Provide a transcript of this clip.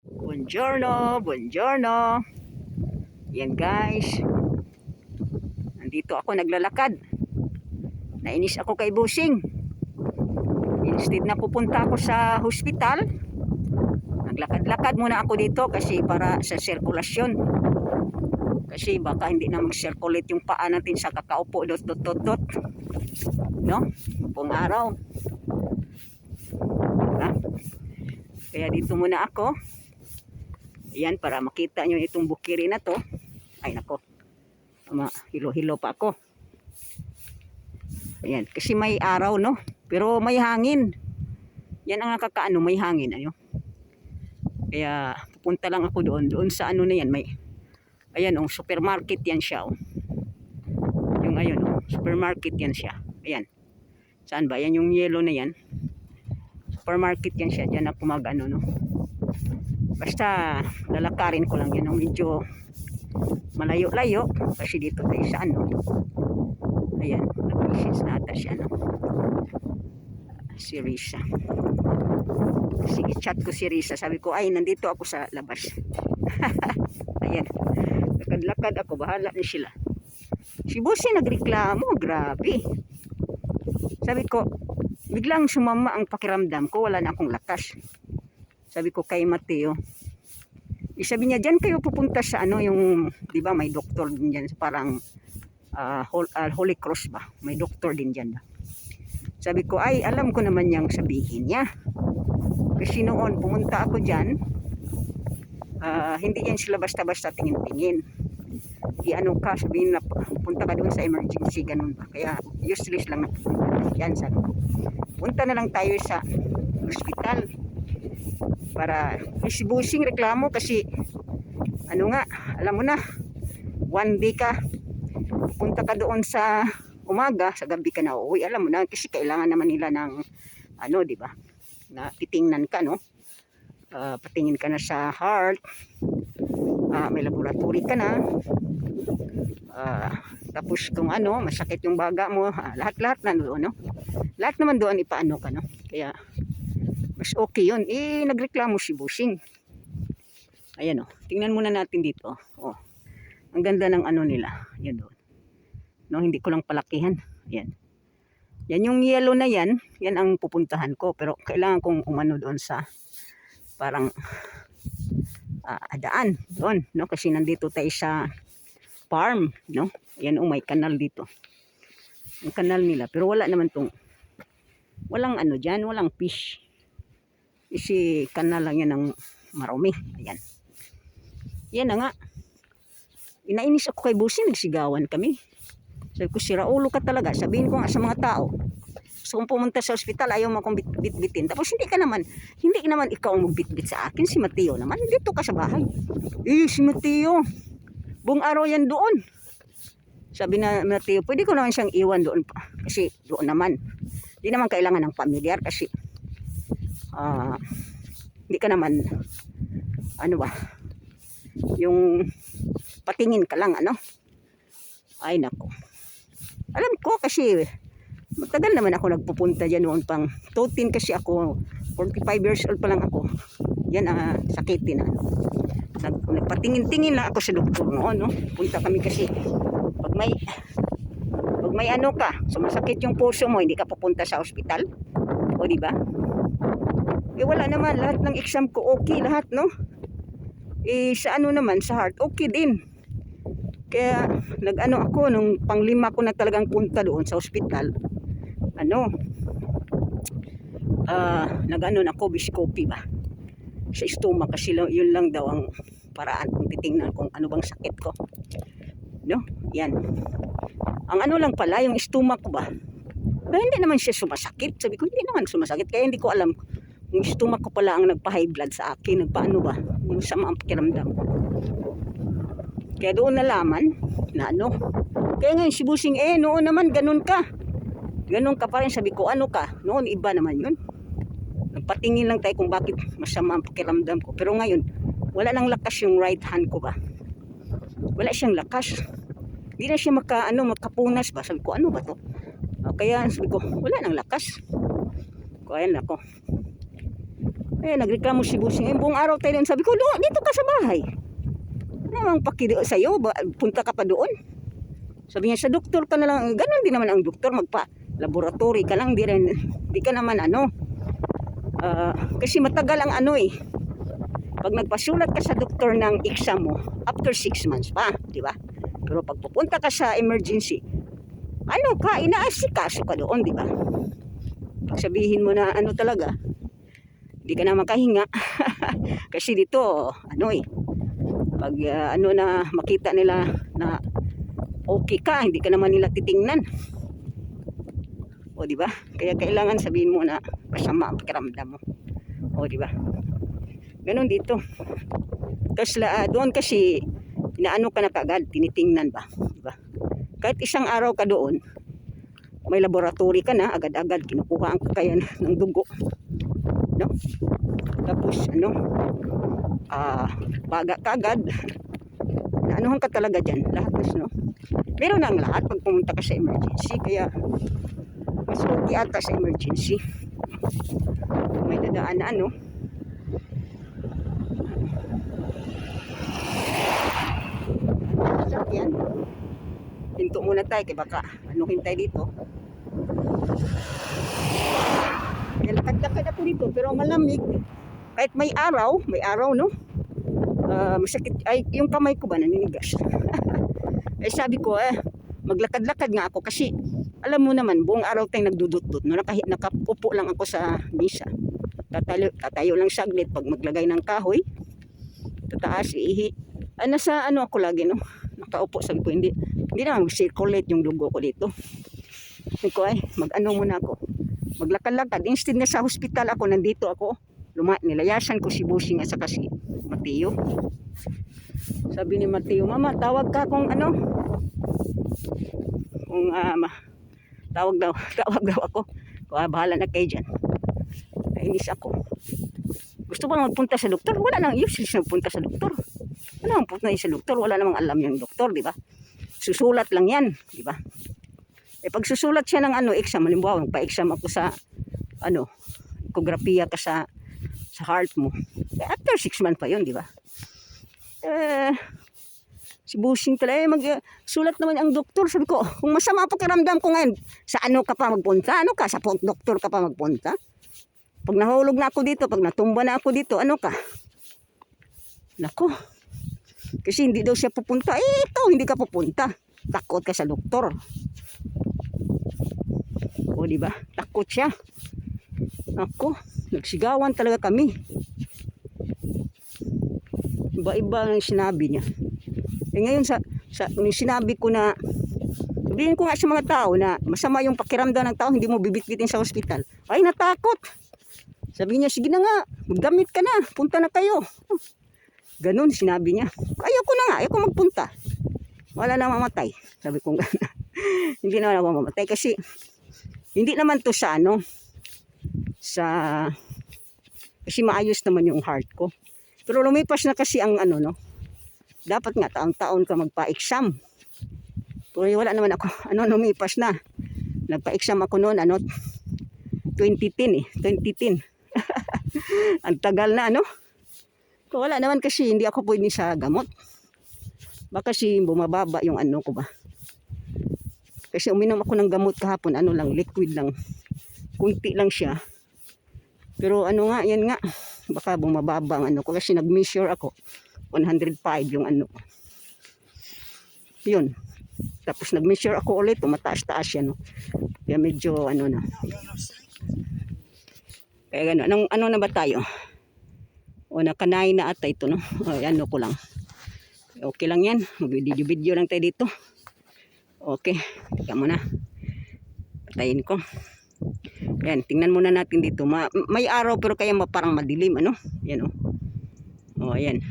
Buongiorno, buongiorno. Yan guys. Nandito ako naglalakad. Nainis ako kay Busing. Instead na pupunta ako sa hospital, naglakad-lakad muna ako dito kasi para sa sirkulasyon. Kasi baka hindi na mag-circulate yung paa natin sa kakaupo dot. No? Pong araw. Diba? Kaya dito muna ako. Ayan, para makita nyo itong bukiri na to. Ay nako, hilo-hilo pa ako. Ayan, kasi may araw no, pero may hangin. Yan ang nakakaano, may hangin. Ano? Kaya pupunta lang ako doon sa ano na yan. May, ayan oh, supermarket yan siya oh. Yung ayun oh, supermarket yan siya. Ayan, saan ba? Yan yung yellow na yan. Supermarket yan siya, dyan ako mag-ano no. Basta lalakarin ko lang yan, medyo malayo-layo kasi dito tayo sa ano. Ayan, nag-message na ata siya no? Si Risa. Sige, chat ko si Risa, sabi ko ay nandito ako sa labas. Ayan, lakad-lakad ako, bahala na sila. Si Bossy nagreklamo, grabe. Sabi ko, biglang sumama ang pakiramdam ko, wala na akong lakas. Sabi ko kay Mateo, sabi niya, dyan kayo pupunta sa ano, yung, di ba may doktor din dyan, parang Holy Cross ba? May doktor din dyan. Sabi ko, ay, alam ko naman niyang sabihin niya. Kasi noon, pumunta ako dyan, hindi yan sila basta-basta tingin-tingin. Ano ka, sabihin na, punta ka doon sa emergency, ganun ba? Kaya, useless lang na pupunta yan. Sabi ko, punta na lang tayo sa hospital. Para si Busing reklamo kasi ano nga, alam mo na, one day ka punta ka doon sa umaga, sa gabi ka na uuwi, alam mo na kasi kailangan naman nila ng ano, di ba, na titingnan ka no, patingin ka na sa heart, may laboratory ka na, tapos kung ano, masakit yung baga mo, lahat-lahat na doon no, lahat naman doon ipaano ka no, kaya mas okay yun. Nagreklamo si Busing. Ayan o. Tingnan muna natin dito. Oh. Ang ganda ng ano nila. Yan doon. No, hindi ko lang palakihan. Ayan. Yan yung yellow na yan. Yan ang pupuntahan ko. Pero kailangan kong umano doon sa parang daan. Doon. No? Kasi nandito tayo sa farm. No? Ayan o. May kanal dito. Yung kanal nila. Pero wala naman tong walang ano dyan. Walang fish. Isi kanal lang yan ng marumi. Ayan. Yan na nga. Inainis ako kay Busing. Nagsigawan kami. Sabi ko, sira ulo ka talaga. Sabihin ko nga sa mga tao. So kung pumunta sa ospital, ayaw mo akong bit-bitin. Tapos hindi naman ikaw ang magbit-bit sa akin. Si Mateo naman. Dito ka sa bahay. Si Mateo. Buong araw yan doon. Sabi na Mateo, pwede ko naman siyang iwan doon pa. Kasi doon naman. Hindi naman kailangan ng pamilyar kasi hindi ka naman ano ba yung patingin ka lang ano. Ay nako, alam ko kasi matagal naman ako nagpupunta dyan noon pang 13 kasi ako 45 years old pa lang ako yan sakitin ano. Nagpatingin-tingin lang ako sa doktor noon no? Punta kami kasi pag may ano ka sumasakit yung puso mo hindi ka pupunta sa ospital o di ba? Wala naman, lahat ng exam ko okay lahat no. Sa ano naman sa heart okay din. Kaya nag-ano ako nung panglima ko na talagang punta doon sa ospital. Ano? Nag-ano na ako biscopi ba? Sa stomach kasi yun lang daw ang paraan kung titingnan kung ano bang sakit ko. No? Yan. Ang ano lang pala yung stomach ko ba? Dahil hindi naman siya sumasakit. Sabi ko hindi naman sumasakit kaya hindi ko alam. Yung stomach ko pala ang nagpa-high blood sa akin. Nagpaano ba? Yung sama ang pakiramdam. Kaya doon nalaman na ano. Kaya ngayon si Busing, noon naman ganun ka. Ganun ka pa rin. Sabi ko, ano ka? Noon iba naman yun. Nagpatingin lang tayo kung bakit masama ang pakiramdam ko. Pero ngayon, wala nang lakas yung right hand ko ba? Wala siyang lakas. Hindi na siya makapunas ba? Sabi ko, ano ba to? Kaya sabi ko, wala nang lakas. Kaya ako. Eh, nagreklamo si Busing. Eh, buong araw tayo doon. Sabi ko, dito ka sa bahay. Ano ang pakido sa'yo? Punta ka pa doon. Sabi niya, sa doktor ka na lang. Ganon din naman ang doktor. Magpa-laboratory ka lang. Di ka naman ano. Kasi matagal ang ano eh. Pag nagpasulat ka sa doktor ng exam mo, after 6 months pa. Di ba? Pero pag pupunta ka sa emergency, ano ka, inaasikaso ka doon, di ba? Pag sabihin mo na ano talaga, di ka na makahinga. Kasi dito, ano eh, pag ano na makita nila na okay ka, hindi ka naman nila titingnan. O di ba? Kaya kailangan sabihin mo na masama ang pakiramdam mo. O di ba? Ganon dito. Tapos doon kasi inaano ka na kagad, tinitingnan ba? Di ba? Kahit isang araw ka doon, may laboratory ka na, agad-agad kinukuha ang kakayan ng dugo. No? Tapos ano, baga kagad, naanuhan ka talaga dyan, lahat no? Meron na ang lahat pag pumunta ka sa emergency, kaya mas okay ata sa emergency. May dadaan na ano. Yan. Hinto muna tayo, kaya baka anuhin tayo dito. Lakad-lakad ako dito, pero malamig. Kahit may araw no? Masakit, ay yung kamay ko ba naninigas. Eh sabi ko maglakad-lakad nga ako kasi alam mo naman buong araw tayong nagdudot-dot no? Nakaupo lang ako sa misa, tatayo lang saglit pag maglagay ng kahoy, tataas ihi. Nasa ano ako lagi no, nakaupo. Sabi ko hindi na mag-circulate yung dugo ko dito. Sabi ko mag-ano muna ako, maglakad-lakad. Instead na sa hospital ako, nandito ako. Nilayasan ko si Busing at saka si Mateo. Sabi ni Mateo, mama tawag ka kung ano, kung tawag daw ako. Bahala na kayo dyan. Nainis ako. Gusto ba magpunta sa doktor? Wala nang useless na magpunta sa doktor. Wala nang punta sa doktor, wala namang alam yung doktor, di ba? Susulat lang yan, di ba? Eh pag susulat siya ng ano exam, halimbawa magpa-exam ako sa ano, ekografiya ka sa heart mo. After 6 months pa yun, di ba? Si Busing pala sulat naman ang doktor. Sabi ko, kung masama pakiramdam ko ngayon, sa ano ka pa magpunta? Ano ka? Sa doktor ka pa magpunta? Pag nahulog na ako dito, pag natumba na ako dito, ano ka? Nako. Kasi hindi daw siya pupunta. Ikaw hindi ka pupunta. Takot ka sa doktor. O di ba? Takot siya. Ako, nagsigawan talaga kami. Iba-iba ang sinabi niya. Ngayon yung sinabi ko na, sabihin ko nga sa mga tao na masama yung pakiramdam ng tao, hindi mo bibitbitin sa ospital. Ay, natakot. Sabi niya, sige na nga, magdamit ka na, punta na kayo. Ganun sinabi niya. Ayoko na nga, ayoko magpunta. Wala na mamatay. Sabi ko gano'n. Hindi na ako mamatay kasi hindi naman to sa ano, kasi maayos naman yung heart ko. Pero lumipas na kasi ang ano no. Dapat nga taon-taon ka magpa-exam. Pero wala naman ako. Lumipas na. Nagpa-exam ako noon 2010 2010. Ang tagal na Wala naman kasi hindi ako pwede sa gamot. Baka kasi bumababa yung ano ko ba. Kasi uminom ako ng gamot kahapon, lang, liquid lang. Kunti lang siya. Pero yan nga, baka bumababa ang ano ko. Kasi nag-measure ako, 105 yung ano. Yun. Tapos nag-measure ako ulit, tumataas-taas yan. Kaya medyo na. Kaya gano'n. Ano na ba tayo? O nakanay na ata ito, no? O, ko lang. Okay lang yan. Mag-video lang tayo dito. Okay. Teka muna. Patayin ko. Ayan, tingnan muna natin dito. May araw pero kaya parang madilim, Yan, O, ayan.